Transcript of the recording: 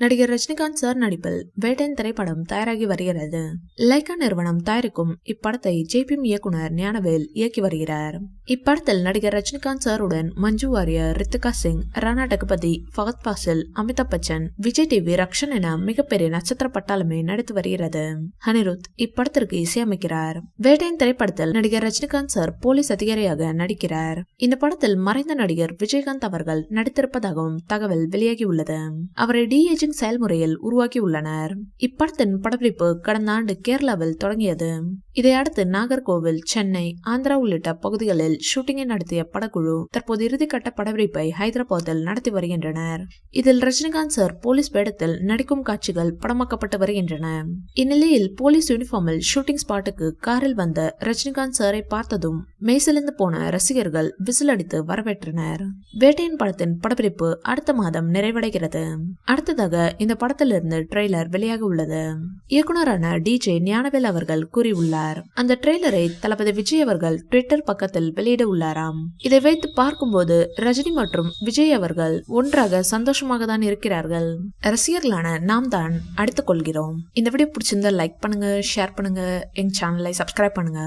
நடிகர் ரஜினிகாந்த் சார் நடிப்பில் வேட்டையன் திரைப்படம் தயாராகி வருகிறது. லைகா நிறுவனம் தயாரிக்கும் இப்படத்தை ஜேபிஎம் இயக்குனர் ஞானவேல் இயக்கி வருகிறார். இப்படத்தில் நடிகர் ரஜினிகாந்த் சாருடன் மஞ்சு வாரியர், ரித்திகா சிங், ராணா டகுபதி, ஃபகத் பாசில், அமிதாப் பச்சன், விஜய் டிவி, ரக்ஷன் என மிகப்பெரிய நட்சத்திர பட்டாளமே நடித்து வருகிறது. அனிருத் இப்படத்திற்கு இசையமைக்கிறார். வேட்டையன் திரைப்படத்தில் நடிகர் ரஜினிகாந்த் சார் போலீஸ் அதிகாரியாக நடிக்கிறார். இந்த படத்தில் மறைந்த நடிகர் விஜயகாந்த் அவர்கள் நடித்திருப்பதாகவும் தகவல் வெளியாகியுள்ளது. அவரை டிஏஜிங் செயல்முறையில் உருவாக்கி உள்ளனர். இப்படத்தின் படப்பிடிப்பு கடந்த ஆண்டு கேரளாவில் தொடங்கியது. இதையடுத்து நாகர்கோவில், சென்னை, ஆந்திரா உள்ளிட்ட பகுதிகளில் ஷூட்டிங்கை நடத்திய படக்குழு தற்போது இறுதிக்கட்ட படப்பிடிப்பை ஹைதராபாத்தில் நடத்தி வருகின்றனர். இதில் ரஜினிகாந்த் சார் போலீஸ் வேடத்தில் நடிக்கும் காட்சிகள் படமாக்கப்பட்டு வருகின்றன. இந்நிலையில் போலீஸ் யூனிஃபார்மில் ஷூட்டிங் ஸ்பாட்டுக்கு காரில் வந்த ரஜினிகாந்த் சாரை பார்த்ததும் மெய்சிலிந்து போன ரசிகர்கள் விசில் அடித்து வரவேற்றனர். வேட்டையன் படத்தின் படப்பிடிப்பு அடுத்த மாதம் நிறைவடைகிறது. அடுத்ததாக இந்த படத்திலிருந்து ட்ரெய்லர் வெளியாக உள்ளது. இயக்குனரான டிஜே ஞானவேல் அவர்கள் கூறியுள்ளார். அந்த ட்ரெய்லரை தளபதி விஜய் அவர்கள் ட்விட்டர் பக்கத்தில் வெளியிட உள்ளாராம். இதை வைத்து பார்க்கும்போது ரஜினி மற்றும் விஜய் அவர்கள் ஒன்றாக சந்தோஷமாக தான் இருக்கிறார்கள். ரசிகர்களான நாம் தான் அடித்துக் கொள்கிறோம். இந்த வீடியோ பிடிச்சிருந்தா லைக் பண்ணுங்க, ஷேர் பண்ணுங்க, எங்க சேனலை சப்ஸ்கிரைப் பண்ணுங்க.